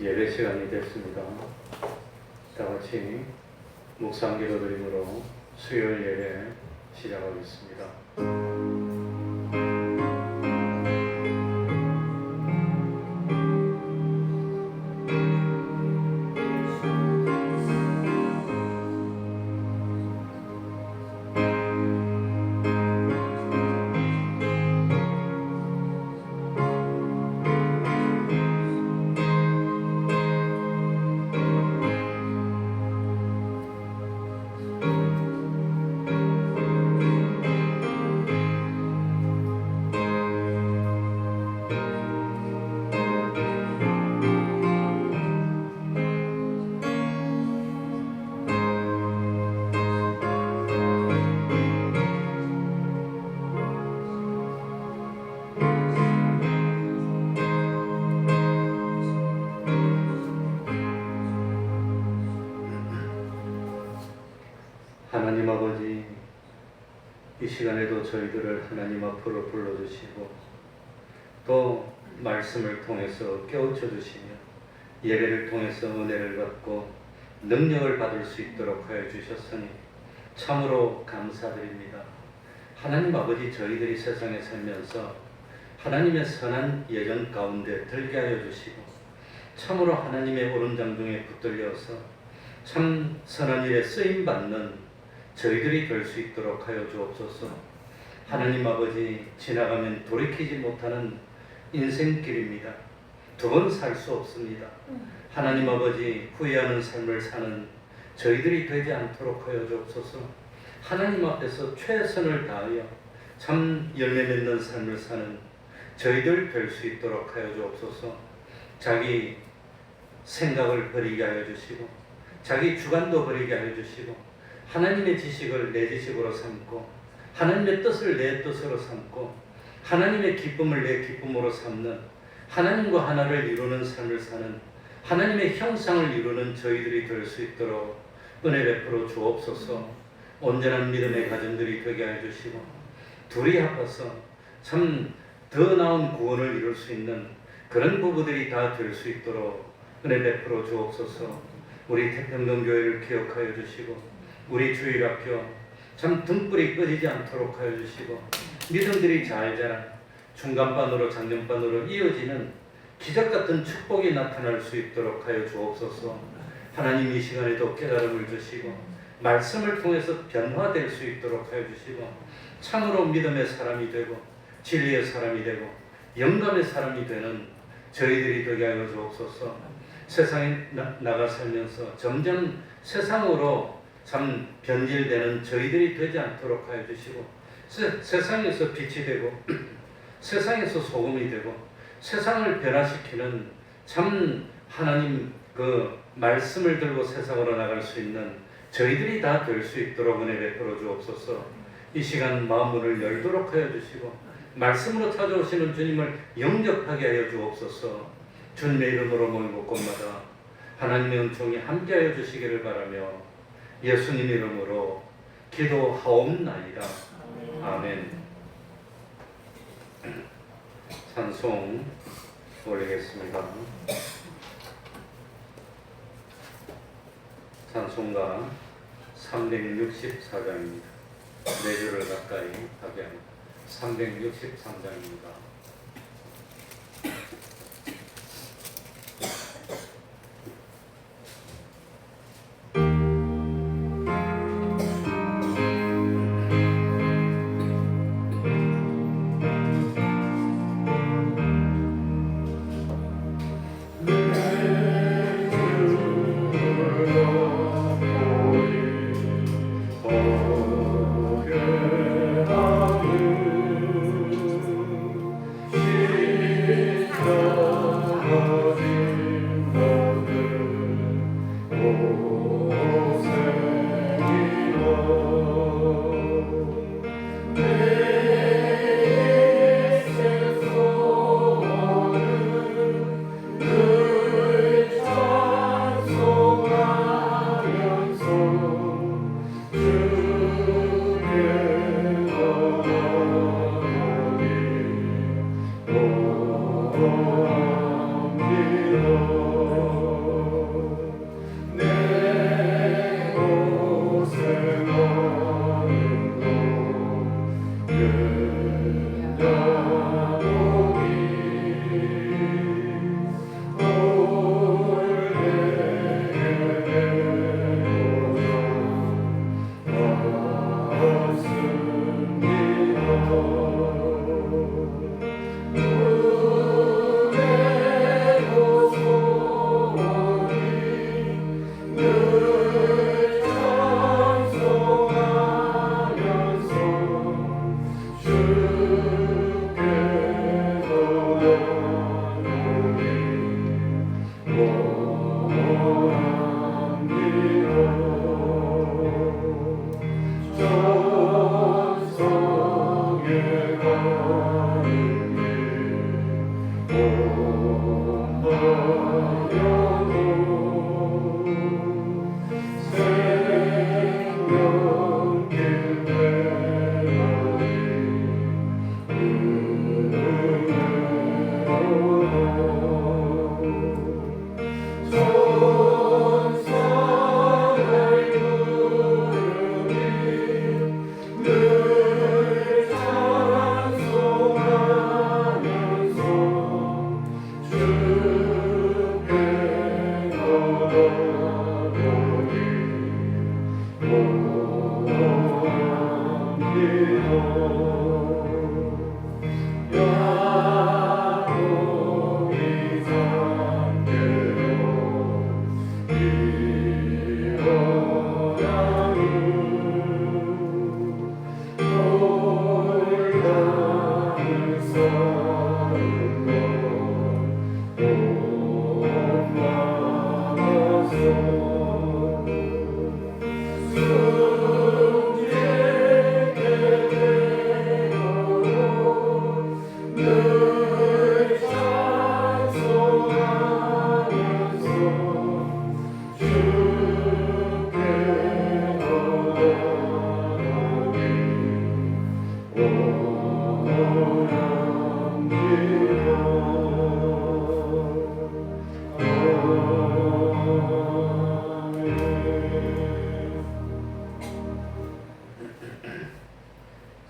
예배 시간이 됐습니다. 다 같이 묵상 기도 드림으로 수요일 예배 시작하겠습니다. 하나님 아버지, 이 시간에도 저희들을 하나님 앞으로 불러주시고 또 말씀을 통해서 깨우쳐 주시며 예배를 통해서 은혜를 받고 능력을 받을 수 있도록 하여 주셨으니 참으로 감사드립니다. 하나님 아버지, 저희들이 세상에 살면서 하나님의 선한 예정 가운데 들게 하여 주시고 참으로 하나님의 오른장중에 붙들려서 참 선한 일에 쓰임받는 저희들이 될 수 있도록 하여 주옵소서. 하나님 아버지, 지나가면 돌이키지 못하는 인생길입니다. 두 번 살 수 없습니다. 하나님 아버지, 후회하는 삶을 사는 저희들이 되지 않도록 하여 주옵소서. 하나님 앞에서 최선을 다하여 참 열매 맺는 삶을 사는 저희들 될 수 있도록 하여 주옵소서. 자기 생각을 버리게 하여 주시고 자기 주관도 버리게 하여 주시고 하나님의 지식을 내 지식으로 삼고 하나님의 뜻을 내 뜻으로 삼고 하나님의 기쁨을 내 기쁨으로 삼는 하나님과 하나를 이루는 삶을 사는 하나님의 형상을 이루는 저희들이 될 수 있도록 은혜 베풀어 주옵소서. 온전한 믿음의 가정들이 되게 하여 주시고 둘이 합해서 참 더 나은 구원을 이룰 수 있는 그런 부부들이 다 될 수 있도록 은혜 베풀어 주옵소서. 우리 태평동교회를 기억하여 주시고 우리 주일학교 참 등불이 꺼지지 않도록 하여 주시고 믿음들이 잘 자라 중간반으로 장년반으로 이어지는 기적같은 축복이 나타날 수 있도록 하여 주옵소서. 하나님, 이 시간에도 깨달음을 주시고 말씀을 통해서 변화될 수 있도록 하여 주시고 참으로 믿음의 사람이 되고 진리의 사람이 되고 영감의 사람이 되는 저희들이 되게 하여 주옵소서. 세상에 나가 살면서 점점 세상으로 참 변질되는 저희들이 되지 않도록 하여 주시고 세상에서 빛이 되고 세상에서 소금이 되고 세상을 변화시키는 참 하나님 그 말씀을 들고 세상으로 나갈 수 있는 저희들이 다 될 수 있도록 은혜 베풀어 주옵소서. 이 시간 마음문을 열도록 하여 주시고 말씀으로 찾아오시는 주님을 영접하게 하여 주옵소서. 주님의 이름으로 모인 곳마다 하나님의 은총이 함께하여 주시기를 바라며 예수님 이름으로 기도하옵나이다. 아멘. 찬송 올리겠습니다. 찬송가 364장입니다. 4절을 가까이 하게 합니다. 363장입니다.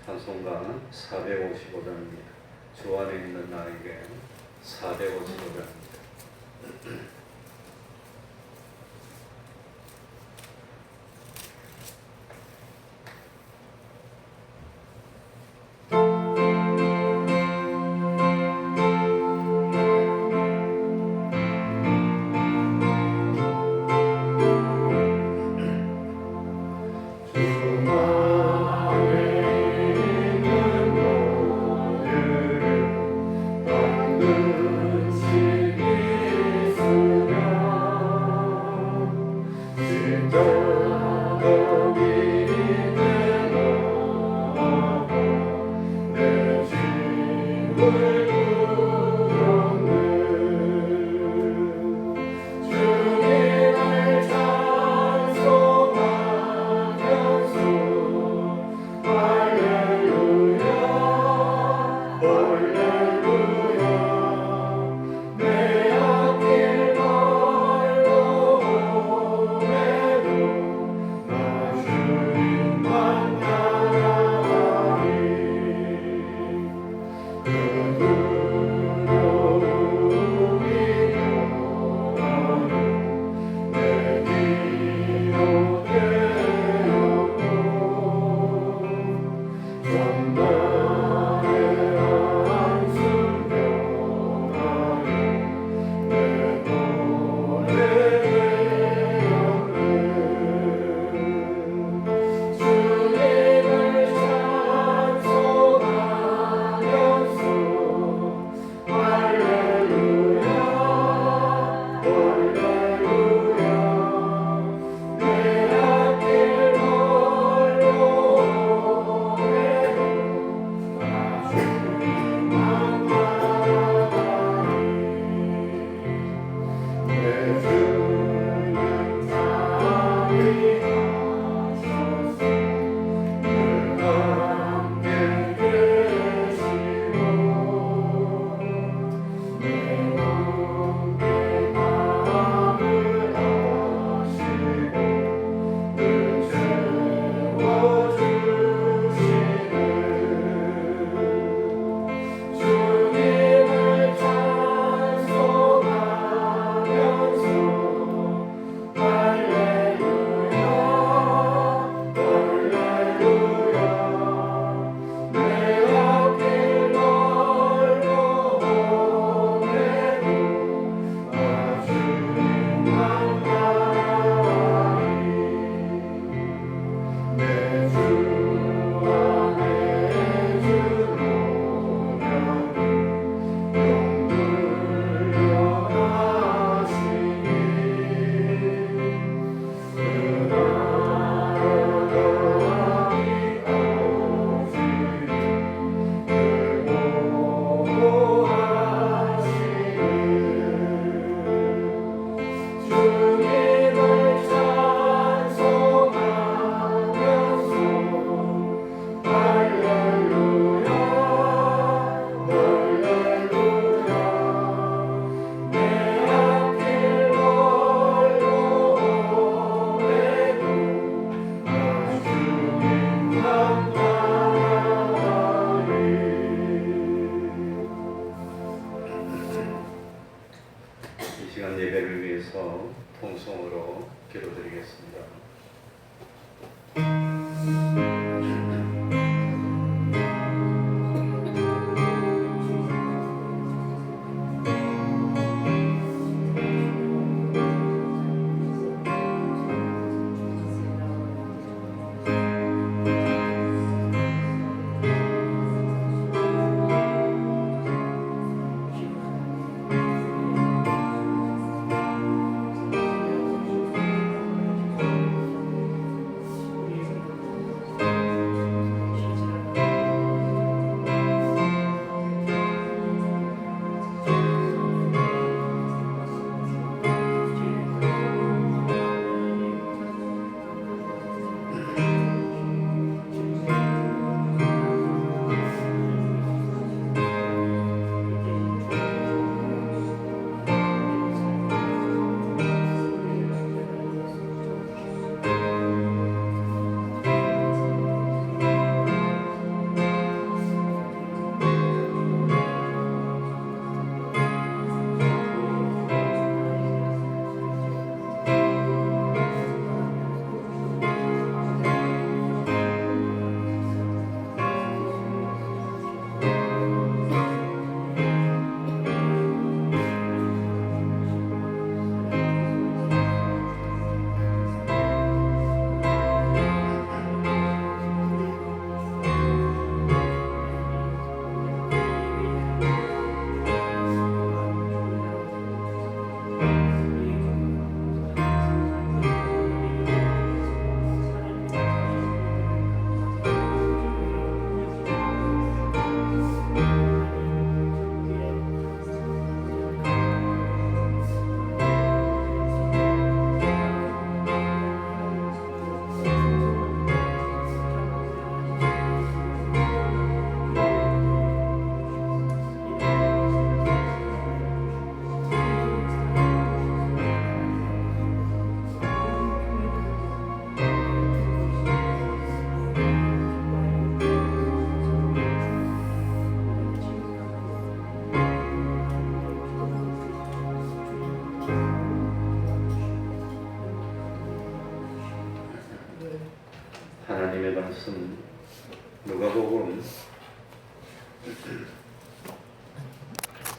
찬송가 455장입니다. 주 안에 있는 나에게 455장입니다.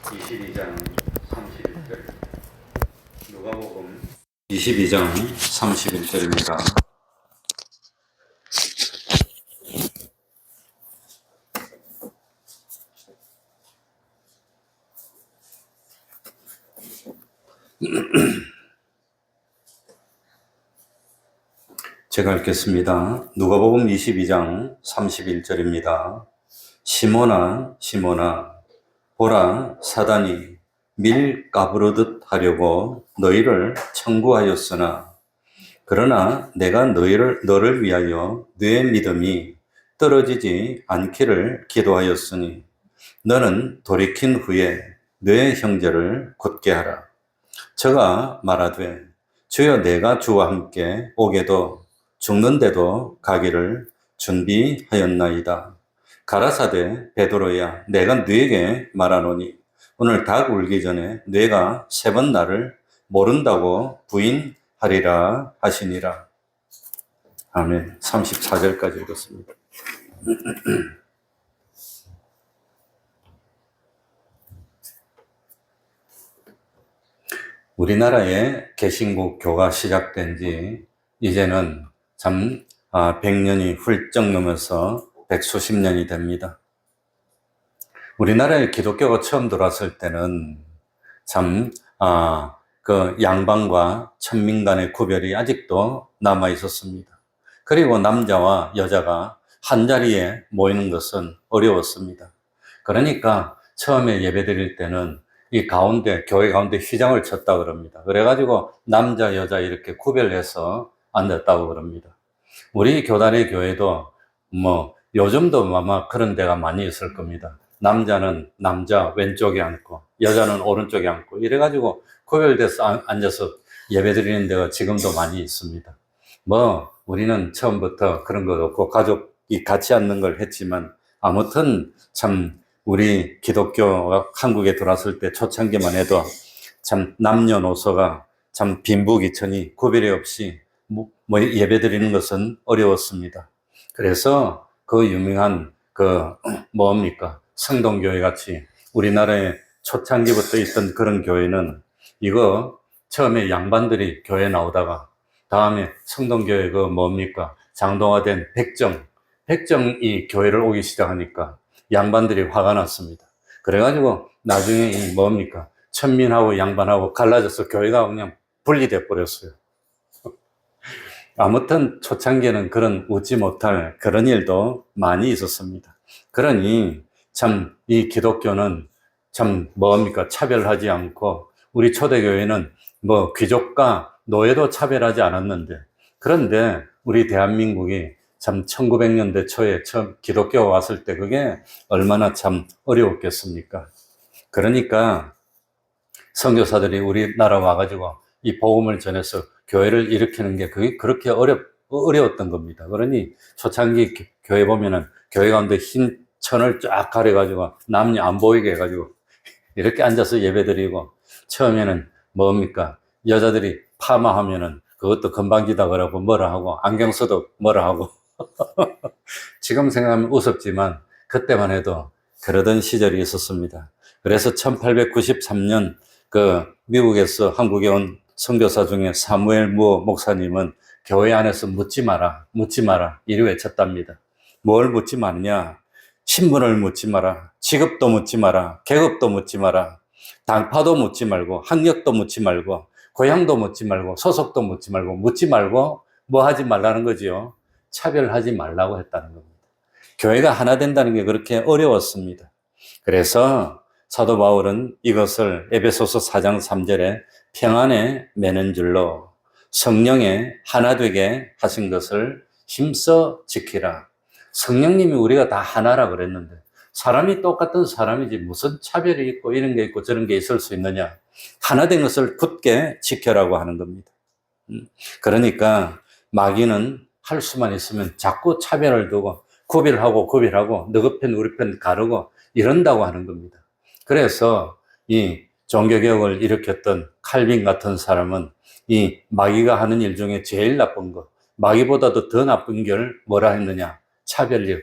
22장 31절 누가복음 22장 31절입니다. 제가 읽겠습니다. 누가복음 22장 31절입니다. 시몬아 시몬아 보라 사단이 밀 까부르듯 하려고 너희를 청구하였으나 그러나 내가 너를 위하여 네 믿음이 떨어지지 않기를 기도하였으니 너는 돌이킨 후에 네 형제를 굳게 하라. 저가 말하되 주여 내가 주와 함께 오게도 죽는데도 가기를 준비하였나이다. 가라사대 베드로야 내가 네게 말하노니 오늘 닭 울기 전에 네가 3번 나를 모른다고 부인하리라 하시니라. 아멘. 34절까지 읽었습니다. 우리나라에 개신국 교가 시작된 지 이제는 참 100년이 훌쩍 넘어서 100수십 년이 됩니다. 우리나라에 기독교가 처음 들어왔을 때는 참 그 양반과 천민 간의 구별이 아직도 남아 있었습니다. 그리고 남자와 여자가 한 자리에 모이는 것은 어려웠습니다. 그러니까 처음에 예배 드릴 때는 이 가운데, 교회 가운데 휘장을 쳤다 그럽니다. 그래가지고 남자, 여자 이렇게 구별해서 앉았다고 그럽니다. 우리 교단의 교회도 뭐 요즘도 아마 그런 데가 많이 있을 겁니다. 남자는 남자 왼쪽에 앉고 여자는 오른쪽에 앉고 이래가지고 구별돼서 앉아서 예배 드리는 데가 지금도 많이 있습니다. 뭐 우리는 처음부터 그런 것 없고 가족이 같이 앉는 걸 했지만 아무튼 참 우리 기독교가 한국에 들어왔을 때 초창기만 해도 참 남녀노소가 참 빈부귀천이 구별이 없이 뭐 예배 드리는 것은 어려웠습니다. 그래서 그 유명한 뭡니까? 성동교회 같이 우리나라에 초창기부터 있던 그런 교회는 이거 처음에 양반들이 교회 나오다가 다음에 성동교회 뭡니까? 장동화된 백정이 교회를 오기 시작하니까 양반들이 화가 났습니다. 그래가지고 나중에 이 뭡니까? 천민하고 양반하고 갈라져서 교회가 그냥 분리돼 버렸어요. 아무튼 초창기에는 그런 웃지 못할 그런 일도 많이 있었습니다. 그러니 참 이 기독교는 참 뭡니까? 차별하지 않고 우리 초대교회는 뭐 귀족과 노예도 차별하지 않았는데 그런데 우리 대한민국이 참 1900년대 초에 처음 기독교가 왔을 때 그게 얼마나 참 어려웠겠습니까? 그러니까 선교사들이 우리나라 와가지고 이 복음을 전해서 교회를 일으키는 게 그게 그렇게 어려웠던 겁니다. 그러니 초창기 교회 보면은 교회 가운데 흰 천을 쫙 가려가지고 남녀 안 보이게 해가지고 이렇게 앉아서 예배드리고 처음에는 뭡니까? 여자들이 파마하면은 그것도 건방지다 그러고 뭐라 하고 안경 써도 뭐라 하고 지금 생각하면 우습지만 그때만 해도 그러던 시절이 있었습니다. 그래서 1893년 미국에서 한국에 온 선교사 중에 사무엘 무어 목사님은 교회 안에서 묻지 마라 이리 외쳤답니다. 뭘 묻지 마느냐? 신분을 묻지 마라, 직업도 묻지 마라, 계급도 묻지 마라, 당파도 묻지 말고, 학력도 묻지 말고, 고향도 묻지 말고, 소속도 묻지 말고 뭐 하지 말라는 거지요. 차별하지 말라고 했다는 겁니다. 교회가 하나 된다는 게 그렇게 어려웠습니다. 그래서 사도 바울은 이것을 에베소서 4장 3절에 평안에 매는 줄로 성령에 하나 되게 하신 것을 힘써 지키라. 성령님이 우리가 다 하나라 그랬는데 사람이 똑같은 사람이지 무슨 차별이 있고 이런 게 있고 저런 게 있을 수 있느냐. 하나 된 것을 굳게 지켜라고 하는 겁니다. 그러니까 마귀는 할 수만 있으면 자꾸 차별을 두고 구별하고 너희 편 우리 편 가르고 이런다고 하는 겁니다. 그래서 이 종교개혁을 일으켰던 칼빈 같은 사람은 이 마귀가 하는 일 중에 제일 나쁜 거, 마귀보다도 더 나쁜 걸 뭐라 했느냐? 차별력,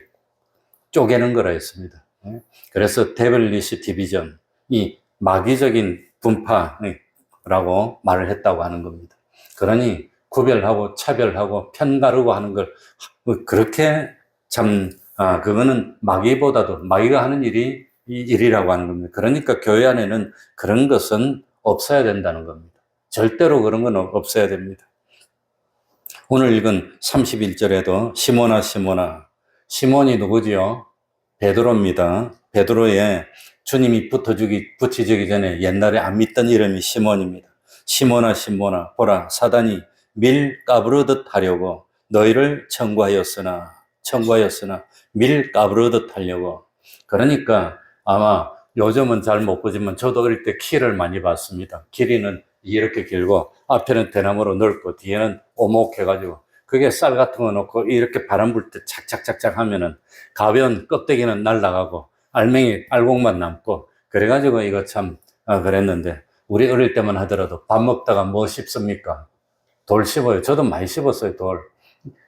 쪼개는 거라 했습니다. 그래서 데빌리시 디비전, 이 마귀적인 분파라고 말을 했다고 하는 겁니다. 그러니 구별하고 차별하고 편가르고 하는 걸 그렇게 참 그거는 마귀보다도 마귀가 하는 일이 이 일이라고 하는 겁니다. 그러니까 교회 안에는 그런 것은 없어야 된다는 겁니다. 절대로 그런 건 없어야 됩니다. 오늘 읽은 31절에도 시몬아 시몬아, 시몬이 누구지요? 베드로입니다. 베드로에 주님이 붙이주기 전에 옛날에 안 믿던 이름이 시몬입니다. 시몬아 시몬아, 보라 사단이 밀 까부르듯 하려고 너희를 청구하였으나 밀 까부르듯 하려고. 그러니까 아마 요즘은 잘 못 보지만 저도 어릴 때 키를 많이 봤습니다. 길이는 이렇게 길고 앞에는 대나무로 넓고 뒤에는 오목해가지고 그게 쌀 같은 거 넣고 이렇게 바람 불 때 착착착착 하면은 가벼운 껍데기는 날아가고 알맹이 알곡만 남고 그래가지고 이거 참 그랬는데 우리 어릴 때만 하더라도 밥 먹다가 뭐 씹습니까? 돌 씹어요. 저도 많이 씹었어요, 돌.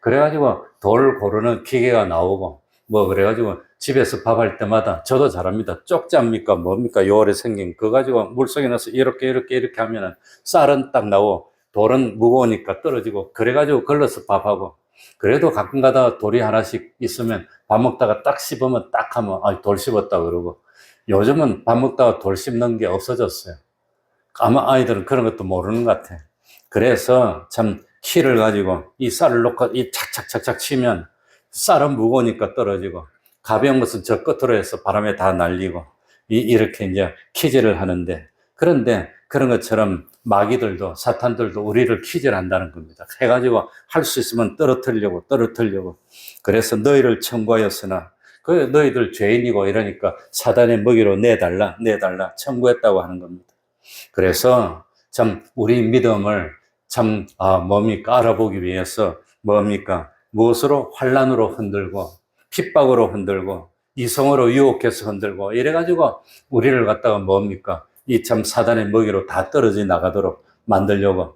그래가지고 돌 고르는 기계가 나오고 뭐 그래가지고 집에서 밥할 때마다 저도 잘합니다. 쪽지합니까 뭡니까 요래 생긴 그거 가지고 물속에 넣어서 이렇게 하면은 쌀은 딱 나오고 돌은 무거우니까 떨어지고 그래가지고 걸러서 밥하고 그래도 가끔 가다 돌이 하나씩 있으면 밥 먹다가 딱 씹으면 딱 하면 돌 씹었다 그러고 요즘은 밥 먹다가 돌 씹는 게 없어졌어요. 아마 아이들은 그런 것도 모르는 것 같아. 그래서 참 키를 가지고 이 쌀을 놓고 이 착착착착 치면 쌀은 무거우니까 떨어지고 가벼운 것은 저 끝으로 해서 바람에 다 날리고 이렇게 이제 키질을 하는데 그런데 그런 것처럼 마귀들도 사탄들도 우리를 키질한다는 겁니다. 해가지고 할 수 있으면 떨어뜨리려고 그래서 너희를 청구하였으나 그 너희들 죄인이고 이러니까 사단의 먹이로 내달라 청구했다고 하는 겁니다. 그래서 참 우리 믿음을 참 뭡니까 알아보기 위해서 뭡니까 무엇으로 환난으로 흔들고 핍박으로 흔들고 이성으로 유혹해서 흔들고 이래가지고 우리를 갖다가 뭡니까 이 참 사단의 먹이로 다 떨어져 나가도록 만들려고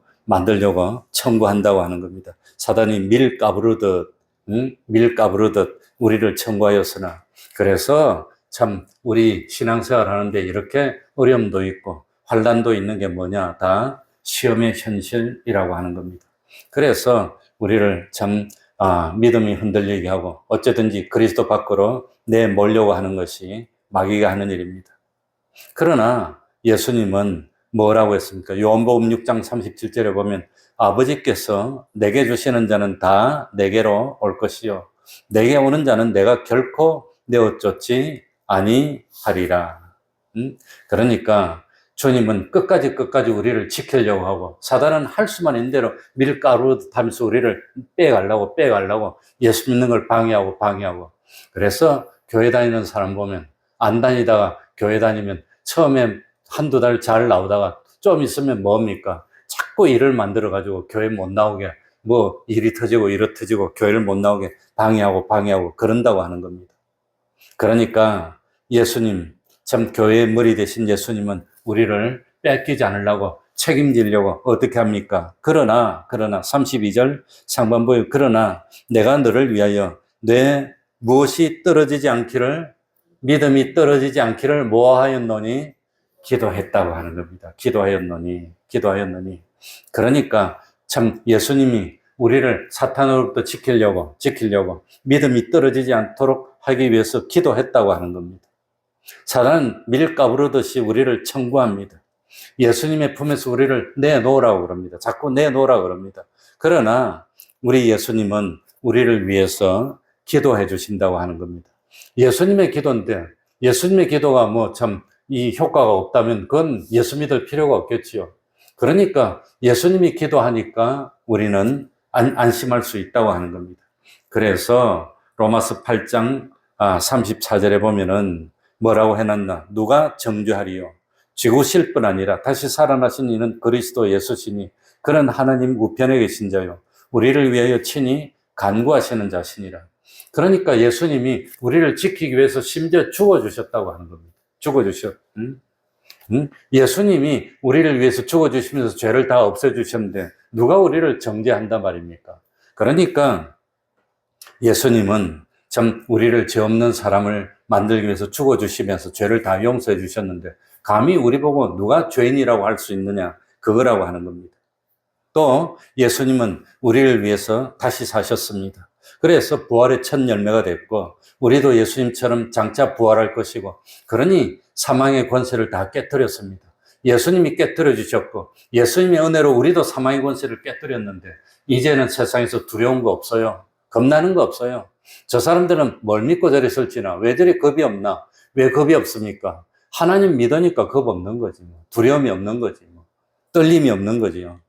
청구한다고 하는 겁니다. 사단이 밀 까부르듯 우리를 청구하였으나 그래서 참 우리 신앙생활 하는데 이렇게 어려움도 있고 환난도 있는 게 뭐냐 다 시험의 현실이라고 하는 겁니다. 그래서 우리를 참 믿음이 흔들리게 하고 어쨌든지 그리스도 밖으로 내몰려고 하는 것이 마귀가 하는 일입니다. 그러나 예수님은 뭐라고 했습니까? 요한복음 6장 37절에 보면 아버지께서 내게 주시는 자는 다 내게로 올 것이요 내게 오는 자는 내가 결코 내어쫓지 아니하리라. 그러니까 주님은 끝까지 우리를 지키려고 하고 사단은 할 수만 있는 대로 밀가루 하면서 우리를 빼가려고 예수 믿는 걸 방해하고 그래서 교회 다니는 사람 보면 안 다니다가 교회 다니면 처음에 한두 달 잘 나오다가 좀 있으면 뭡니까? 자꾸 일을 만들어가지고 교회 못 나오게 뭐 일이 터지고 교회를 못 나오게 방해하고 그런다고 하는 겁니다. 그러니까 예수님 참 교회의 머리 되신 예수님은 우리를 뺏기지 않으려고 책임지려고 어떻게 합니까? 그러나 32절 상반부에 그러나 내가 너를 위하여 내 무엇이 떨어지지 않기를 믿음이 떨어지지 않기를 뭐하였노니? 기도했다고 하는 겁니다. 기도하였노니. 그러니까 참 예수님이 우리를 사탄으로부터 지키려고 믿음이 떨어지지 않도록 하기 위해서 기도했다고 하는 겁니다. 사단은 밀가부르듯이 우리를 청구합니다. 예수님의 품에서 우리를 내놓으라고 그럽니다. 자꾸 내놓으라고 그럽니다. 그러나 우리 예수님은 우리를 위해서 기도해 주신다고 하는 겁니다. 예수님의 기도인데 예수님의 기도가 뭐 참 이 효과가 없다면 그건 예수 믿을 필요가 없겠지요. 그러니까 예수님이 기도하니까 우리는 안심할 수 있다고 하는 겁니다. 그래서 로마서 8장 34절에 보면은 뭐라고 해놨나? 누가 정죄하리요? 죽으실 뿐 아니라 다시 살아나신 이는 그리스도 예수시니 그는 하나님 우편에 계신 자요 우리를 위하여 친히 간구하시는 자시니라. 그러니까 예수님이 우리를 지키기 위해서 심지어 죽어주셨다고 하는 겁니다. 예수님이 우리를 위해서 죽어주시면서 죄를 다 없애주셨는데 누가 우리를 정죄한단 말입니까? 그러니까 예수님은 참 우리를 죄 없는 사람을 만들기 위해서 죽어주시면서 죄를 다 용서해 주셨는데 감히 우리 보고 누가 죄인이라고 할 수 있느냐, 그거라고 하는 겁니다. 또 예수님은 우리를 위해서 다시 사셨습니다. 그래서 부활의 첫 열매가 됐고 우리도 예수님처럼 장차 부활할 것이고, 그러니 사망의 권세를 다 깨뜨렸습니다. 예수님이 깨뜨려 주셨고 예수님의 은혜로 우리도 사망의 권세를 깨뜨렸는데 이제는 세상에서 두려운 거 없어요. 겁나는 거 없어요. 저 사람들은 뭘 믿고 저리 설지나 왜 저리 겁이 없나? 왜 겁이 없습니까? 하나님 믿으니까 겁 없는 거지. 두려움이 없는 거지. 떨림이 없는 거지요.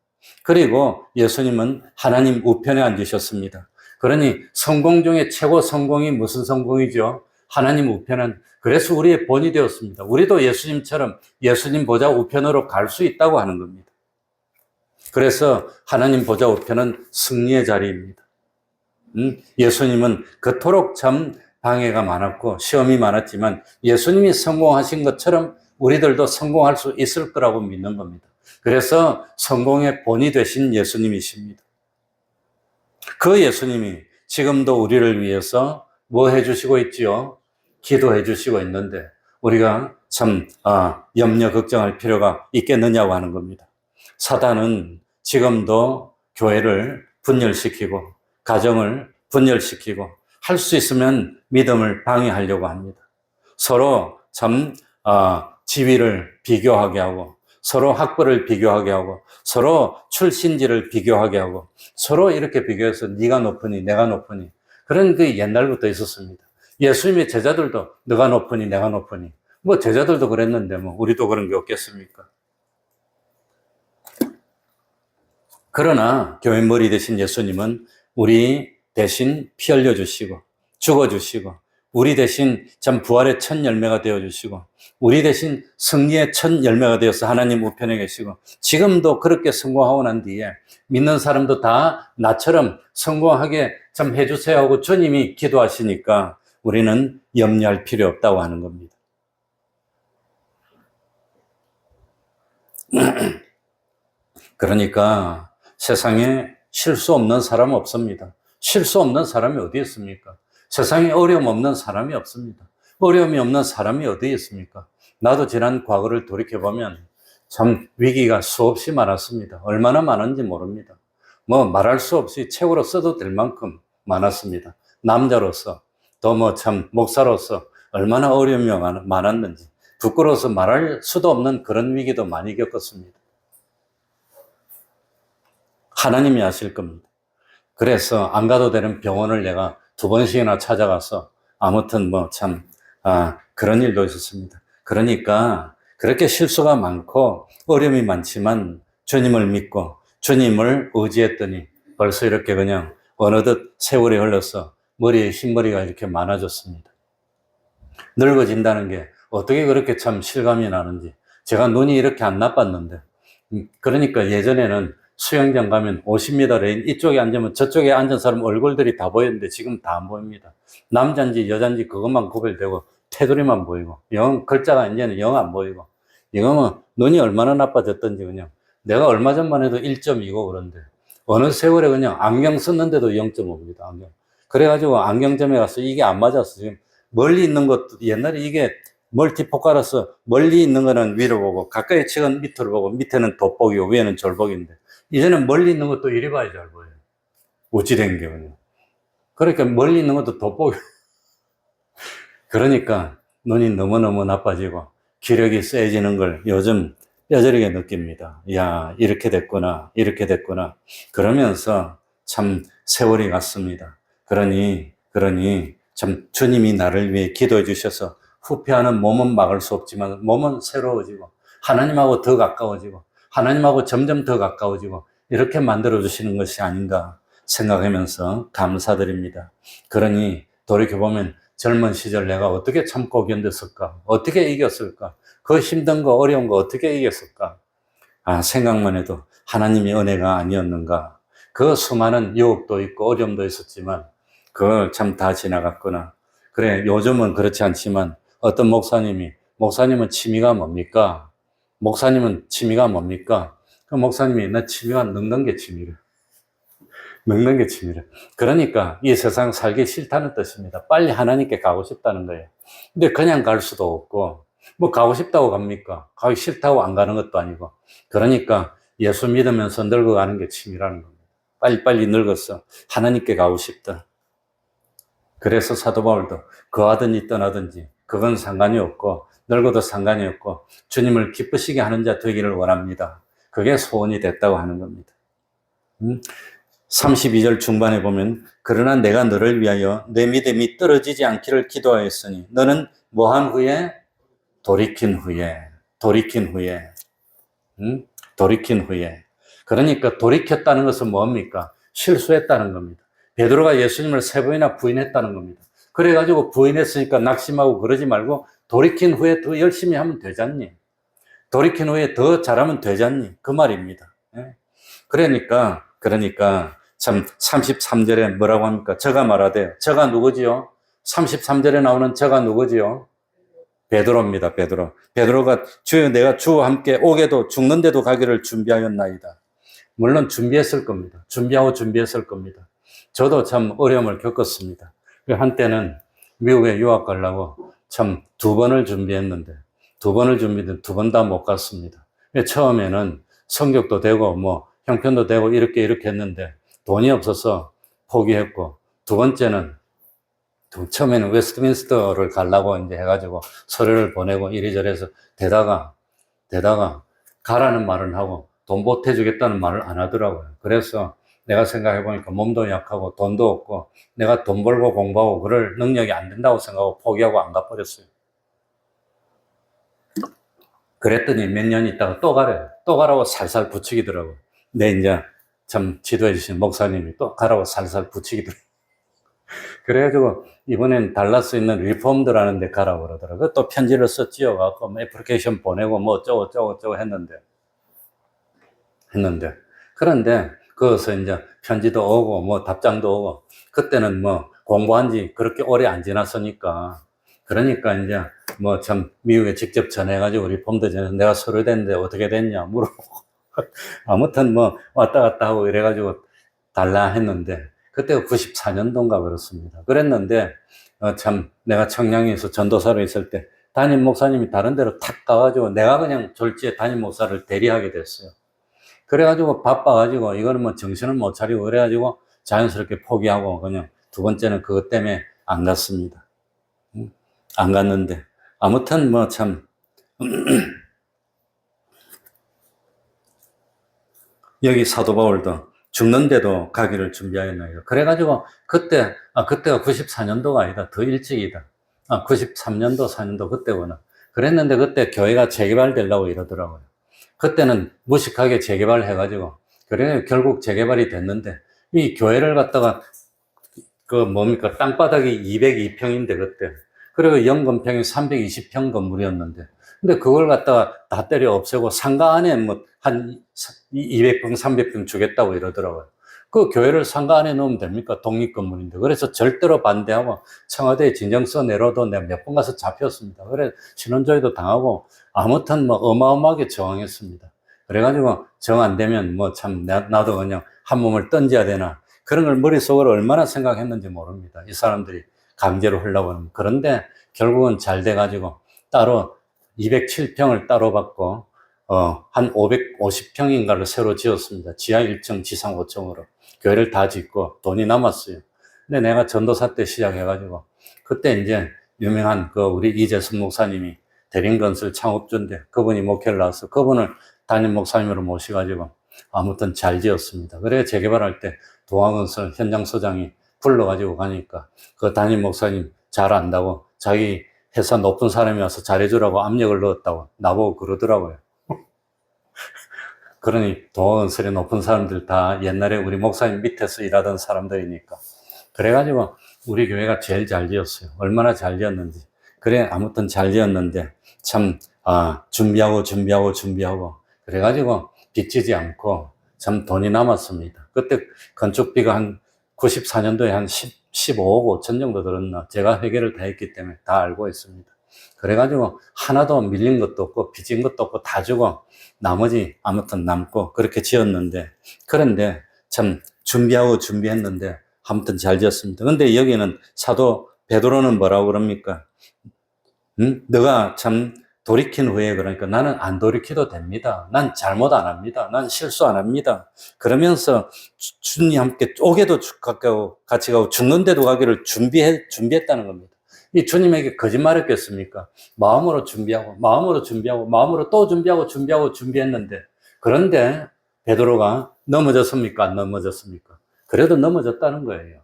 그리고 예수님은 하나님 우편에 앉으셨습니다. 그러니 성공 중에 최고 성공이 무슨 성공이죠? 하나님 우편은, 그래서 우리의 본이 되었습니다. 우리도 예수님처럼 예수님 보좌 우편으로 갈 수 있다고 하는 겁니다. 그래서 하나님 보좌 우편은 승리의 자리입니다. 예수님은 그토록 참 방해가 많았고 시험이 많았지만 예수님이 성공하신 것처럼 우리들도 성공할 수 있을 거라고 믿는 겁니다. 그래서 성공의 본이 되신 예수님이십니다. 그 예수님이 지금도 우리를 위해서 뭐 해주시고 있지요? 기도해 주시고 있는데 우리가 참 염려 걱정할 필요가 있겠느냐고 하는 겁니다. 사단은 지금도 교회를 분열시키고 가정을 분열시키고 할 수 있으면 믿음을 방해하려고 합니다. 서로 참 지위를 비교하게 하고 서로 학벌을 비교하게 하고 서로 출신지를 비교하게 하고 서로 이렇게 비교해서 네가 높으니 내가 높으니, 그런 게 옛날부터 있었습니다. 예수님의 제자들도 너가 높으니 내가 높으니, 뭐 제자들도 그랬는데 뭐 우리도 그런 게 없겠습니까? 그러나 교회 머리 되신 예수님은 우리 대신 피 흘려주시고 죽어주시고 우리 대신 참 부활의 첫 열매가 되어주시고 우리 대신 승리의 첫 열매가 되어서 하나님 우편에 계시고 지금도 그렇게 성공하고 난 뒤에 믿는 사람도 다 나처럼 성공하게 참 해주세요 하고 주님이 기도하시니까 우리는 염려할 필요 없다고 하는 겁니다. 그러니까 세상에 실수 없는 사람은 없습니다. 실수 없는 사람이 어디 있습니까? 세상에 어려움 없는 사람이 없습니다. 어려움이 없는 사람이 어디 있습니까? 나도 지난 과거를 돌이켜보면 참 위기가 수없이 많았습니다. 얼마나 많은지 모릅니다. 뭐 말할 수 없이 책으로 써도 될 만큼 많았습니다. 남자로서 또 뭐 참 목사로서 얼마나 어려움이 많았는지 부끄러워서 말할 수도 없는 그런 위기도 많이 겪었습니다. 하나님이 아실 겁니다. 그래서 안 가도 되는 병원을 내가 2번씩이나 찾아가서 아무튼 뭐 참 그런 일도 있었습니다. 그러니까 그렇게 실수가 많고 어려움이 많지만 주님을 믿고 주님을 의지했더니 벌써 이렇게 그냥 어느덧 세월이 흘러서 머리에 흰머리가 이렇게 많아졌습니다. 늙어진다는 게 어떻게 그렇게 참 실감이 나는지, 제가 눈이 이렇게 안 나빴는데, 그러니까 예전에는 수영장 가면 50m 레인 이쪽에 앉으면 저쪽에 앉은 사람 얼굴들이 다 보였는데 지금 다 안 보입니다. 남자인지 여자인지 그것만 구별되고 테두리만 보이고 글자가 이제는 영 안 보이고, 이거는 눈이 얼마나 나빠졌던지 그냥 내가 얼마 전만 해도 1.2고 그런데 어느 세월에 그냥 안경 썼는데도 0.5입니다. 안경. 그래가지고 안경점에 가서 이게 안 맞았어. 지금 멀리 있는 것도 옛날에 이게 멀티포카라서 멀리 있는 거는 위로 보고 가까이 치건 밑으로 보고 밑에는 돋보기고 위에는 절보기인데 이제는 멀리 있는 것도 이리 봐야 잘 보여요. 어찌 된 게 그냥. 그러니까 멀리 있는 것도 돋보기. 그러니까 눈이 너무너무 나빠지고 기력이 세지는 걸 요즘 뼈저리게 느낍니다. 야, 이렇게 됐구나, 이렇게 됐구나. 그러면서 참 세월이 갔습니다. 그러니 참 주님이 나를 위해 기도해 주셔서 후퇴하는 몸은 막을 수 없지만 몸은 새로워지고 하나님하고 더 가까워지고 하나님하고 점점 더 가까워지고 이렇게 만들어주시는 것이 아닌가 생각하면서 감사드립니다. 그러니 돌이켜보면 젊은 시절 내가 어떻게 참고 견뎠을까? 어떻게 이겼을까? 그 힘든 거 어려운 거 어떻게 이겼을까? 생각만 해도 하나님의 은혜가 아니었는가? 그 수많은 유혹도 있고 어려움도 있었지만 그걸 참 다 지나갔구나. 그래, 요즘은 그렇지 않지만 어떤 목사님은 취미가 뭡니까? 목사님은 취미가 뭡니까? 그 목사님이 나 취미가 늙는 게 취미래. 먹는 게 취미래. 그러니까 이 세상 살기 싫다는 뜻입니다. 빨리 하나님께 가고 싶다는 거예요. 근데 그냥 갈 수도 없고, 뭐 가고 싶다고 갑니까? 가기 싫다고 안 가는 것도 아니고. 그러니까 예수 믿으면서 늙어가는 게 취미라는 겁니다. 빨리빨리 늙어서 하나님께 가고 싶다. 그래서 사도 바울도 거하든지 떠나든지 그건 상관이 없고 늙어도 상관이 없고 주님을 기쁘시게 하는 자 되기를 원합니다. 그게 소원이 됐다고 하는 겁니다. 32절 중반에 보면 그러나 내가 너를 위하여 내 믿음이 떨어지지 않기를 기도하였으니 너는 뭐한 후에? 돌이킨 후에. 돌이킨 후에. 그러니까 돌이켰다는 것은 뭡니까? 실수했다는 겁니다. 베드로가 예수님을 3번이나 부인했다는 겁니다. 그래가지고 부인했으니까 낙심하고 그러지 말고 돌이킨 후에 더 열심히 하면 되잖니. 돌이킨 후에 더 잘하면 되잖니. 그 말입니다. 그러니까 참 33절에 뭐라고 합니까? 저가 말하되 저가 누구지요? 33절에 나오는 저가 누구지요? 베드로입니다. 베드로가 주여 내가 주와 함께 오게도 죽는데도 가기를 준비하였나이다. 물론 준비했을 겁니다. 준비했을 겁니다. 저도 참 어려움을 겪었습니다. 한때는 미국에 유학 가려고 참 2번을 준비했는데 2번 다 못 갔습니다. 처음에는 성적도 되고 뭐 형편도 되고 이렇게 했는데 돈이 없어서 포기했고, 두 번째는 처음에는 웨스트민스터를 가려고 이제 해가지고 서류를 보내고 이리저리 해서 되다가 가라는 말은 하고 돈 보태주겠다는 말을 안 하더라고요. 그래서 내가 생각해보니까 몸도 약하고 돈도 없고 내가 돈 벌고 공부하고 그럴 능력이 안 된다고 생각하고 포기하고 안 가버렸어요. 그랬더니 몇 년 있다가 또 가래요. 또 가라고 살살 부추기더라고요. 이제 참 지도해 주신 목사님이 또 가라고 살살 부추기더라고요. 그래가지고 이번엔 달라스 있는 리폼드라는 데 가라고 그러더라고요. 또 편지를 썼지요. 갖고 애플리케이션 보내고 뭐 어쩌고 했는데. 그런데 거기서 이제 편지도 오고 뭐 답장도 오고 그때는 뭐 공부한 지 그렇게 오래 안 지났으니까 그러니까 이제 뭐 참 미국에 직접 전해가지고 리폼드 전해서 내가 서류 됐는데 어떻게 됐냐 물어보고 아무튼 뭐 왔다 갔다 하고 이래가지고 달라 했는데 그때가 94년도인가 그렇습니다. 그랬는데 참 내가 청량리에서 전도사로 있을 때 담임 목사님이 다른 데로 탁 가가지고 내가 그냥 졸지에 담임 목사를 대리하게 됐어요. 그래가지고 바빠가지고 이거는 뭐 정신을 못 차리고 그래가지고 자연스럽게 포기하고 그냥 두 번째는 그것 때문에 안 갔습니다. 안 갔는데 아무튼 뭐 참 여기 사도 바울도 죽는데도 가기를 준비하였나이다. 그래가지고 그때가 94년도가 아니다. 더 일찍이다. 93년도, 4년도 그때구나. 그랬는데 그때 교회가 재개발되려고 이러더라고요. 그때는 무식하게 재개발해가지고 그래 결국 재개발이 됐는데 이 교회를 갖다가 땅바닥이 202평인데 그때 그리고 연건평이 320평 건물이었는데 근데 그걸 갖다가 다 때려 없애고 상가 안에 뭐 한 200평, 300평 주겠다고 이러더라고요. 그 교회를 상가 안에 넣으면 됩니까? 독립건물인데. 그래서 절대로 반대하고 청와대에 진정서 내려도 내가 몇 번 가서 잡혔습니다. 그래 신원조회도 당하고 아무튼 뭐 어마어마하게 저항했습니다. 그래가지고 정 안 되면 뭐 참 나도 그냥 한 몸을 던져야 되나 그런 걸 머릿속으로 얼마나 생각했는지 모릅니다. 이 사람들이 강제로 하려고 하는. 그런데 결국은 잘 돼가지고 따로 207평을 따로 받고 한 550평인가를 새로 지었습니다. 지하 1층, 지상 5층으로. 교회를 다 짓고 돈이 남았어요. 근데 내가 전도사 때 시작해가지고 그때 이제 유명한 우리 이재순 목사님이 대림건설 창업주인데 그분이 목회를 나와서 그분을 담임 목사님으로 모셔가지고 아무튼 잘 지었습니다. 그래 재개발할 때 동아건설 현장소장이 불러가지고 가니까 그 담임 목사님 잘 안다고 자기 회사 높은 사람이 와서 잘해주라고 압력을 넣었다고 나보고 그러더라고요. 그러니 동아건설에 높은 사람들 다 옛날에 우리 목사님 밑에서 일하던 사람들이니까 그래가지고 우리 교회가 제일 잘 지었어요. 얼마나 잘 지었는지. 그래 아무튼 잘 지었는데 참 준비하고 그래가지고 빚지지 않고 참 돈이 남았습니다. 그때 건축비가 한 94년도에 한 15억 5천 정도 들었나. 제가 회계를 다 했기 때문에 다 알고 있습니다. 그래가지고 하나도 밀린 것도 없고 빚진 것도 없고 다 주고 나머지 아무튼 남고 그렇게 지었는데 그런데 참 준비했는데 아무튼 잘 지었습니다. 근데 여기는 사도 베드로는 뭐라고 그럽니까? 너가 참 돌이킨 후에 그러니까 나는 안 돌이켜도 됩니다. 난 잘못 안 합니다. 난 실수 안 합니다. 그러면서 주님 함께 쪼개도 같이 가고 죽는데도 가기를 준비했다는 겁니다. 이 주님에게 거짓말했겠습니까? 마음으로 준비하고 마음으로 또 준비했는데 그런데 베드로가 넘어졌습니까? 안 넘어졌습니까? 그래도 넘어졌다는 거예요.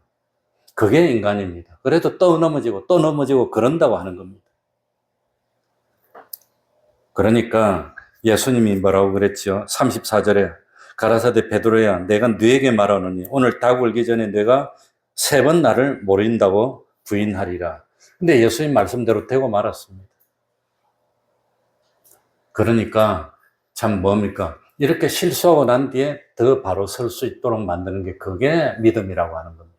그게 인간입니다. 그래도 또 넘어지고 그런다고 하는 겁니다. 그러니까 예수님이 뭐라고 그랬죠? 34절에 가라사대 베드로야 내가 너에게 말하노니 오늘 닭 울기 전에 내가 3번 나를 모른다고 부인하리라. 근데 예수님 말씀대로 되고 말았습니다. 그러니까 참 뭡니까? 이렇게 실수하고 난 뒤에 더 바로 설 수 있도록 만드는 게 그게 믿음이라고 하는 겁니다.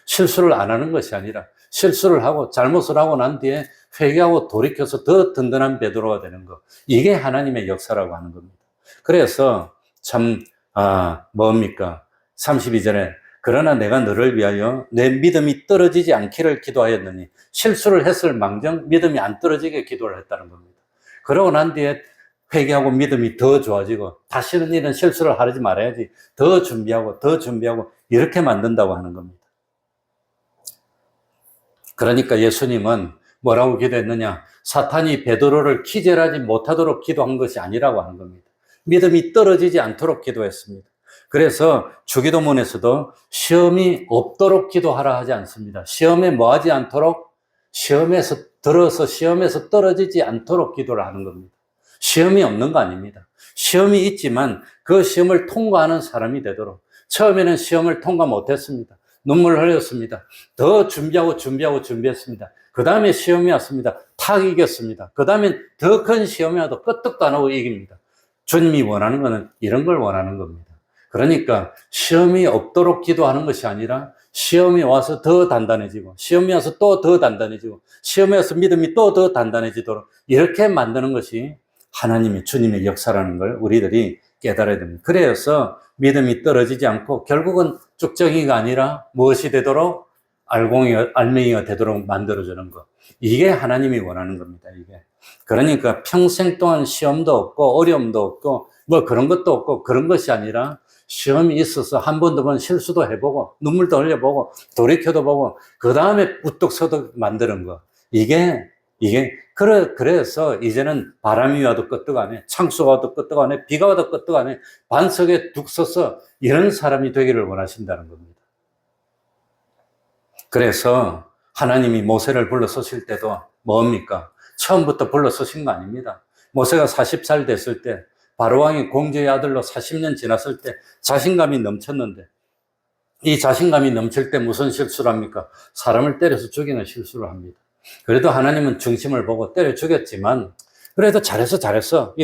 실수를 안 하는 것이 아니라 실수를 하고 잘못을 하고 난 뒤에 회개하고 돌이켜서 더 든든한 베드로가 되는 것. 이게 하나님의 역사라고 하는 겁니다. 그래서 참 뭡니까? 32절에 그러나 내가 너를 위하여 내 믿음이 떨어지지 않기를 기도하였느니 실수를 했을 망정 믿음이 안 떨어지게 기도를 했다는 겁니다. 그러고 난 뒤에 회개하고 믿음이 더 좋아지고 다시는 이런 실수를 하지 말아야지 더 준비하고 이렇게 만든다고 하는 겁니다. 그러니까 예수님은 뭐라고 기도했느냐? 사탄이 베드로를 기절하지 못하도록 기도한 것이 아니라고 하는 겁니다. 믿음이 떨어지지 않도록 기도했습니다. 그래서 주기도문에서도 시험이 없도록 기도하라 하지 않습니다. 시험에 뭐하지 않도록 시험에서 떨어지지 않도록 기도를 하는 겁니다. 시험이 없는 거 아닙니다. 시험이 있지만 그 시험을 통과하는 사람이 되도록 처음에는 시험을 통과 못했습니다. 눈물 흘렸습니다. 더 준비했습니다. 그 다음에 시험이 왔습니다. 탁 이겼습니다. 그 다음에 더 큰 시험이 와도 끄떡도 안 하고 이깁니다. 주님이 원하는 것은 이런 걸 원하는 겁니다. 그러니까 시험이 없도록 기도하는 것이 아니라 시험이 와서 더 단단해지고 시험이 와서 또 더 단단해지고 시험이 와서 믿음이 또 더 단단해지도록 이렇게 만드는 것이 하나님의 주님의 역사라는 걸 우리들이 깨달아야 됩니다. 그래서 믿음이 떨어지지 않고 결국은 쭉정이가 아니라 무엇이 되도록 알맹이가 되도록 만들어주는 것. 이게 하나님이 원하는 겁니다. 이게. 그러니까 평생 동안 시험도 없고 어려움도 없고 뭐 그런 것도 없고 그런 것이 아니라 시험이 있어서 한 번 두 번 실수도 해보고 눈물도 흘려보고 돌이켜도 보고 그 다음에 우뚝 서도 만드는 것. 그래서 이제는 바람이 와도 끄떡 안 해, 창수가 와도 끄떡 안 해, 비가 와도 끄떡 안 해, 반석에 둑 서서 이런 사람이 되기를 원하신다는 겁니다. 그래서 하나님이 모세를 불러 서실 때도 뭡니까? 처음부터 불러 서신 거 아닙니다. 모세가 40살 됐을 때 바로왕이 공주의 아들로 40년 지났을 때 자신감이 넘쳤는데 이 자신감이 넘칠 때 무슨 실수를 합니까? 사람을 때려서 죽이는 실수를 합니다. 그래도 하나님은 중심을 보고 때려 죽였지만 그래도 잘했어.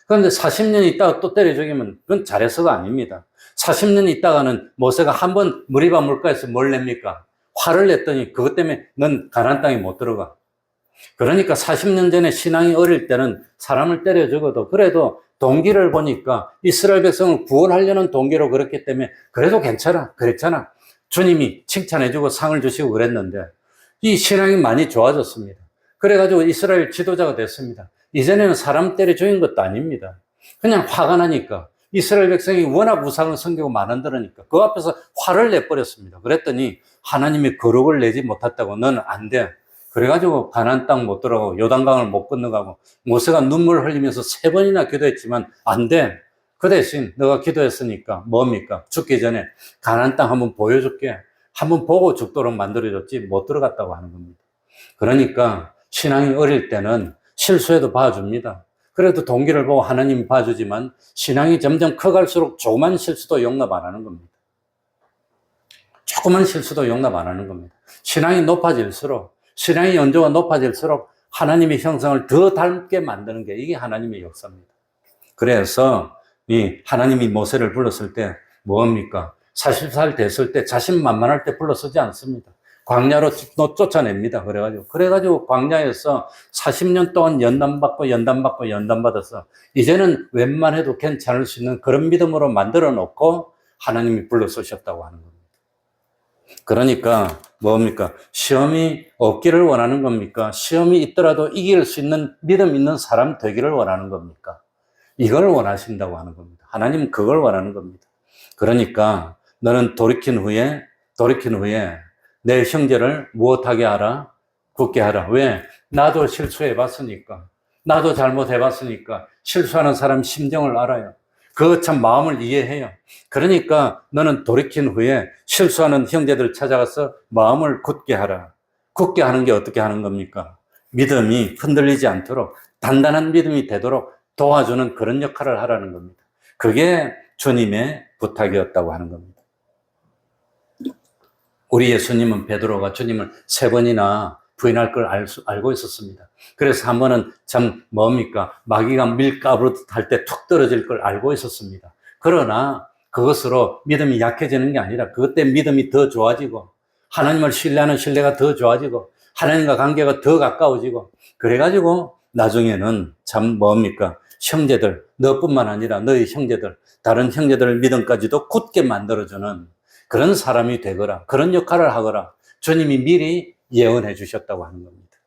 그런데 40년 있다가 또 때려 죽이면 그건 잘했어가 아닙니다. 40년 있다가는 모세가 한번 무리바 물가에서 뭘 냅니까? 화를 냈더니 그것 때문에 넌 가나안 땅에 못 들어가. 그러니까 40년 전에 신앙이 어릴 때는 사람을 때려 죽어도 그래도 동기를 보니까 이스라엘 백성을 구원하려는 동기로 그랬기 때문에 그래도 그랬잖아. 주님이 칭찬해주고 상을 주시고 그랬는데 이 신앙이 많이 좋아졌습니다. 그래가지고 이스라엘 지도자가 됐습니다. 이전에는 사람 때려 죽인 것도 아닙니다. 그냥 화가 나니까 이스라엘 백성이 워낙 우상을 섬기고 만원들으니까 그 앞에서 화를 내버렸습니다. 그랬더니 하나님이 거룩을 내지 못했다고 너는 안 돼. 그래가지고 가나안 땅 못 들어가고 요단강을 못 건너가고 모세가 눈물 흘리면서 3번이나 기도했지만 안 돼. 그 대신 너가 기도했으니까 뭡니까? 죽기 전에 가나안 땅 한번 보여줄게. 한번 보고 죽도록 만들어줬지 못 들어갔다고 하는 겁니다. 그러니까 신앙이 어릴 때는 실수해도 봐줍니다. 그래도 동기를 보고 하나님이 봐주지만 신앙이 점점 커갈수록 조그만 실수도 용납 안 하는 겁니다. 조그만 실수도 용납 안 하는 겁니다. 신앙이 높아질수록 신앙의 연조가 높아질수록 하나님의 형상을 더 닮게 만드는 게 이게 하나님의 역사입니다. 그래서 이 하나님이 모세를 불렀을 때 뭡니까? 40살 됐을 때 자신만만할 때 불러서지 않습니다. 광야로 쫓아냅니다. 그래가지고 광야에서 40년 동안 연단받아서 이제는 웬만해도 괜찮을 수 있는 그런 믿음으로 만들어 놓고 하나님이 불러서셨다고 하는 겁니다. 그러니까 뭡니까? 시험이 없기를 원하는 겁니까? 시험이 있더라도 이길 수 있는 믿음 있는 사람 되기를 원하는 겁니까? 이걸 원하신다고 하는 겁니다. 하나님은 그걸 원하는 겁니다. 그러니까 너는 돌이킨 후에 내 형제를 무엇하게 하라? 굳게 하라. 왜? 나도 실수해 봤으니까. 나도 잘못해 봤으니까. 실수하는 사람 심정을 알아요. 그 참 마음을 이해해요. 그러니까 너는 돌이킨 후에 실수하는 형제들 찾아가서 마음을 굳게 하라. 굳게 하는 게 어떻게 하는 겁니까? 믿음이 흔들리지 않도록 단단한 믿음이 되도록 도와주는 그런 역할을 하라는 겁니다. 그게 주님의 부탁이었다고 하는 겁니다. 우리 예수님은 베드로가 주님을 3번이나 부인할 걸 알고 있었습니다. 그래서 한 번은 참 뭡니까? 마귀가 밀가루로 할 때 툭 떨어질 걸 알고 있었습니다. 그러나 그것으로 믿음이 약해지는 게 아니라 그것 때문에 믿음이 더 좋아지고 하나님을 신뢰하는 신뢰가 더 좋아지고 하나님과 관계가 더 가까워지고 그래가지고 나중에는 참 뭡니까? 형제들, 너뿐만 아니라 너희 형제들, 다른 형제들 믿음까지도 굳게 만들어주는 그런 사람이 되거라. 그런 역할을 하거라. 주님이 미리 예언해 주셨다고 하는 겁니다.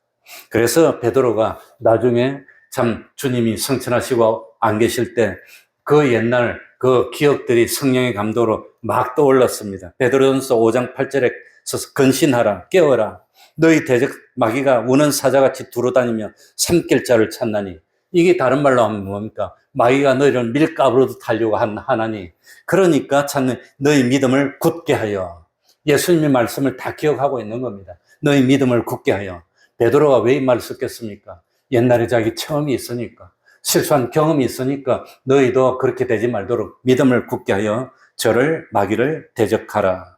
그래서 베드로가 나중에 참 주님이 성천하시고 안 계실 때 그 옛날 그 기억들이 성령의 감동으로 막 떠올랐습니다. 베드로전서 5장 8절에 서서 근신하라, 깨어라. 너희 대적 마귀가 우는 사자같이 두루다니며 삼킬 자를 찾나니. 이게 다른 말로 하면 뭡니까? 마귀가 너희를 밀가루로 타려고 하나니. 그러니까 찾는 너희 믿음을 굳게 하여. 예수님의 말씀을 다 기억하고 있는 겁니다. 너희 믿음을 굳게 하여. 베드로가 왜 이 말을 썼겠습니까? 옛날에 자기 체험이 있으니까, 실수한 경험이 있으니까 너희도 그렇게 되지 말도록 믿음을 굳게 하여 저를 마귀를 대적하라.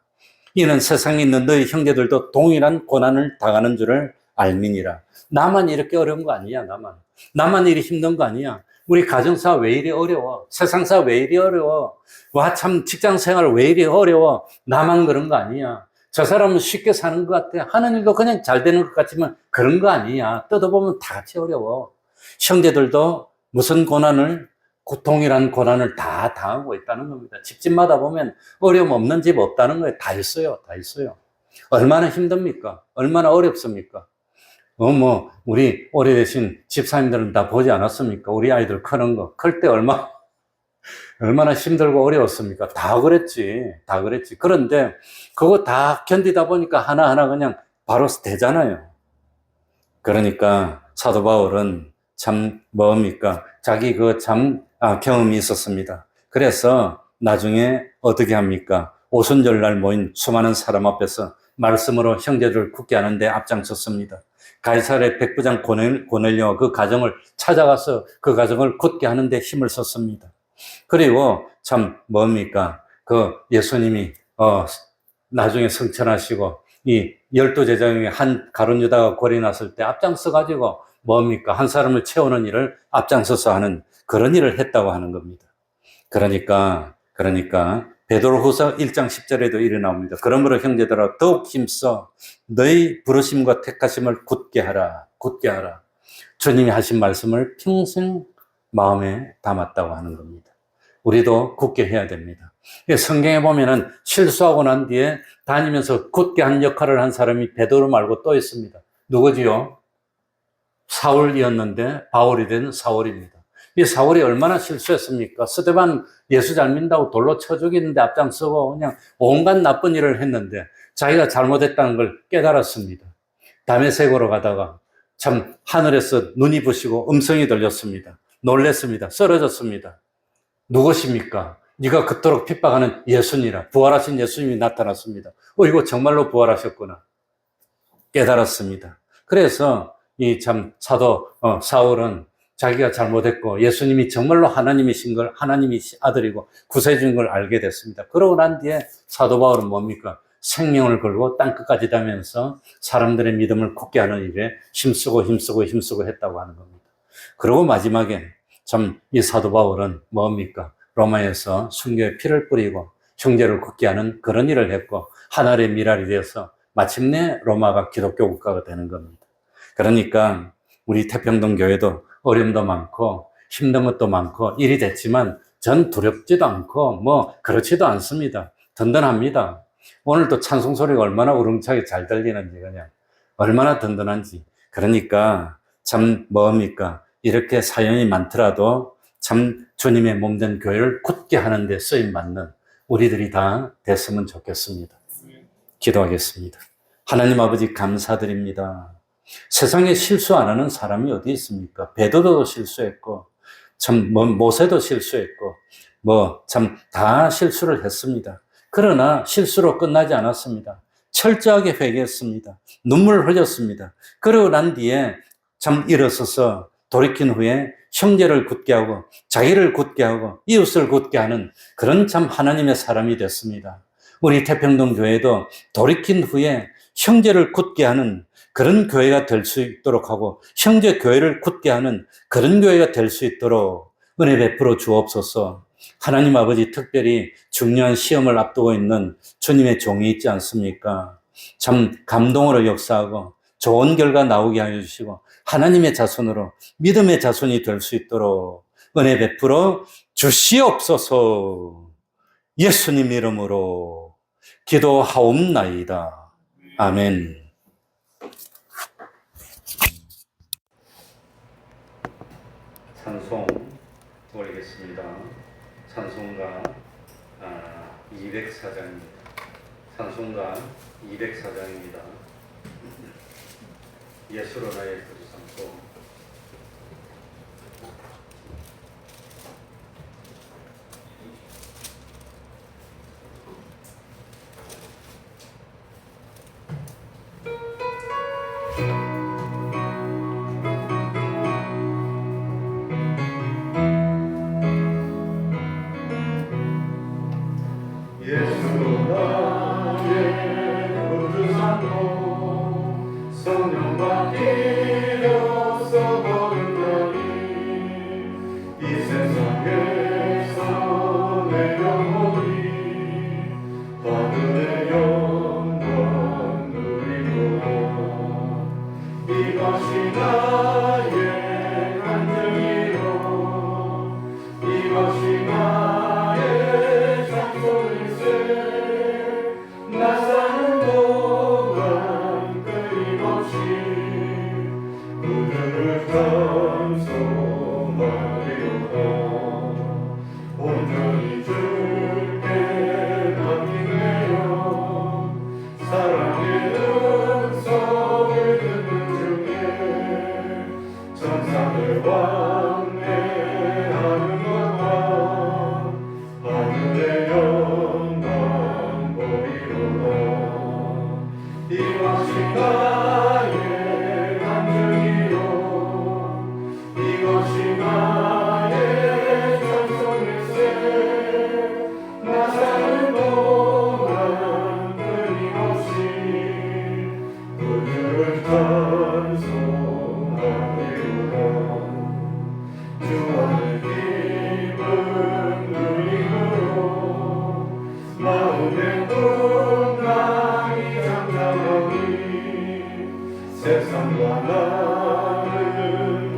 이는 세상에 있는 너희 형제들도 동일한 고난을 당하는 줄을 알미니라. 나만 이렇게 어려운 거 아니야, 나만 이리 힘든 거 아니야. 우리 가정사 왜 이리 어려워? 세상사 왜 이리 어려워? 와, 참 직장생활 왜 이리 어려워? 나만 그런 거 아니야. 저 사람은 쉽게 사는 것 같아. 하는 일도 그냥 잘 되는 것 같지만 그런 거 아니야. 뜯어보면 다 같이 어려워. 형제들도 무슨 동일한 고난을 다 당하고 있다는 겁니다. 집집마다 보면 어려움 없는 집 없다는 거예요. 다 있어요. 얼마나 힘듭니까? 얼마나 어렵습니까? 우리 오래되신 집사님들은 다 보지 않았습니까? 우리 아이들 크는 거. 클 때 얼마나 힘들고 어려웠습니까? 다 그랬지. 그런데 그거 다 견디다 보니까 하나하나 그냥 바로 되잖아요. 그러니까 사도 바울은 참 뭡니까? 자기 경험이 있었습니다. 그래서 나중에 어떻게 합니까? 오순절날 모인 수많은 사람 앞에서 말씀으로 형제를 굳게 하는데 앞장섰습니다. 가이사랴 백부장 고넬료와 그 가정을 찾아가서 그 가정을 굳게 하는데 힘을 썼습니다. 그리고 참 뭡니까? 그 예수님이 나중에 성천하시고 이 12제자 중에 한 가룟 유다가 골이 났을 때 앞장서 가지고 뭡니까? 한 사람을 채우는 일을 앞장서서 하는 그런 일을 했다고 하는 겁니다. 그러니까 베드로후서 1장 10절에도 이래 나옵니다. 그러므로 형제들아 더욱 힘써 너희 부르심과 택하심을 굳게 하라. 주님이 하신 말씀을 평생 마음에 담았다고 하는 겁니다. 우리도 굳게 해야 됩니다. 성경에 보면은 실수하고 난 뒤에 다니면서 굳게 한 역할을 한 사람이 베드로 말고 또 있습니다. 누구지요? 사울이었는데 바울이 된 사울입니다. 이 사울이 얼마나 실수했습니까? 스데반 예수 잘 믿는다고 돌로 쳐 죽이는데 앞장서고 그냥 온갖 나쁜 일을 했는데 자기가 잘못했다는 걸 깨달았습니다. 다메섹으로 가다가 참 하늘에서 눈이 부시고 음성이 들렸습니다. 놀랬습니다. 쓰러졌습니다. 누구십니까? 네가 그토록 핍박하는 예수니라. 부활하신 예수님이 나타났습니다. 이거 정말로 부활하셨구나. 깨달았습니다. 그래서 이 참 사도 사울은 자기가 잘못했고 예수님이 정말로 하나님이신 걸, 하나님이 아들이고 구세주인 걸 알게 됐습니다. 그러고 난 뒤에 사도 바울은 뭡니까? 생명을 걸고 땅끝까지 다면서 사람들의 믿음을 굳게 하는 일에 힘쓰고 했다고 하는 겁니다. 그리고 마지막에 참 이 사도 바울은 뭡니까? 로마에서 순교의 피를 뿌리고 형제를 굳게 하는 그런 일을 했고 하늘의 미랄이 되어서 마침내 로마가 기독교 국가가 되는 겁니다. 그러니까 우리 태평동 교회도 어려움도 많고 힘든 것도 많고 일이 됐지만 전 두렵지도 않고 뭐 그렇지도 않습니다. 든든합니다. 오늘도 찬송 소리가 얼마나 우렁차게 잘 들리는지 그냥 얼마나 든든한지. 그러니까 참 뭡니까? 이렇게 사연이 많더라도 참 주님의 몸된 교회를 굳게 하는 데 쓰임 받는 우리들이 다 됐으면 좋겠습니다. 기도하겠습니다. 하나님 아버지 감사드립니다. 세상에 실수 안 하는 사람이 어디 있습니까? 베드로도 실수했고 참 모세도 실수했고 참 다 실수를 했습니다. 그러나 실수로 끝나지 않았습니다. 철저하게 회개했습니다. 눈물을 흘렸습니다. 그러고 난 뒤에 참 일어서서 돌이킨 후에 형제를 굳게 하고 자기를 굳게 하고 이웃을 굳게 하는 그런 참 하나님의 사람이 됐습니다. 우리 태평동 교회도 돌이킨 후에 형제를 굳게 하는 그런 교회가 될 수 있도록 하고 형제 교회를 굳게 하는 그런 교회가 될 수 있도록 은혜 베풀어 주옵소서. 하나님 아버지, 특별히 중요한 시험을 앞두고 있는 주님의 종이 있지 않습니까? 참 감동으로 역사하고 좋은 결과 나오게 하여 주시고 하나님의 자손으로 믿음의 자손이 될 수 있도록 은혜 베풀어 주시옵소서. 예수님 이름으로 기도하옵나이다. 아멘. 찬송 올리겠습니다. 찬송가 204장입니다. 찬송가 204장입니다. 예수로 나의 구주 삼고. 성령과 기도 써버린 날이 이 세상에서 내 영혼이 하늘의 영광 누리고 이것이 나의 간증이요 이것이 나의 찬송일세 나 사는 동안 끊임없이 구주를 찬송하리로다 온전히 주께 맡기네요 사랑의 음성을 듣는 중에 천사들 왕래하는 것과 하늘의 영광 보이로다 이것이 나의 간증이요 이것이 나의 찬송일세 나 사는 동안 끊임없이 구주를 찬송하리로다 주 안의 기쁨 누리므로 마음의 풍랑이 잠잠하니 세상과 나는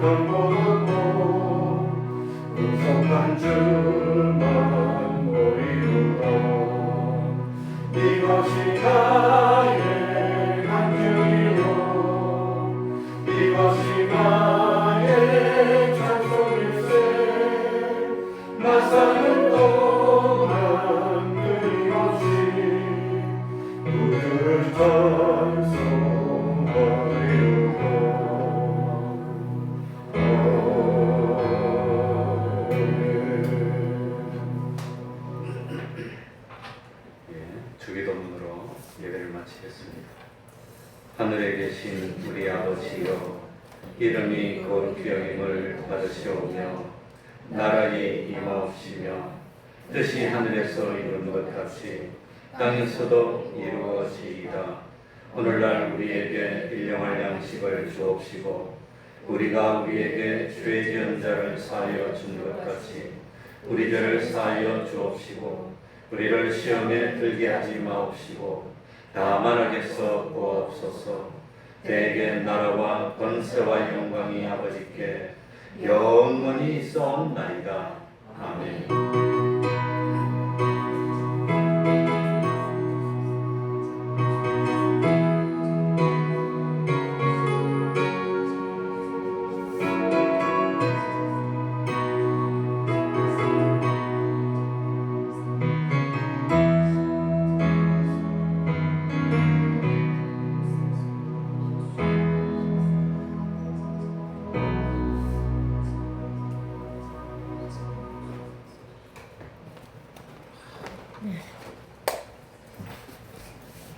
강고롭고 구속한 주만 보이로다 이것이 나의 간증이요 이것이 나의 찬송일세 나 사는 동안 끊임없이 구주를 찬송하리로다 주기도문으로 예배를 마치겠습니다. 하늘에 계신 우리 아버지여 이름이 거룩히 여김을 받으시오며 나라의 임하옵시며 뜻이 하늘에서 이룬 것 같이 땅에서도 이루어지이다. 오늘날 우리에게 일용할 양식을 주옵시고 우리가 우리에게 죄 지은 자를 사하여 준 것 같이 우리 죄를 사하여 주옵시고 우리를 시험에 들게 하지 마옵시고 다만 악에서 구하옵소서. 대개 나라와 권세와 영광이 아버지께 영원히 있사옵나이다.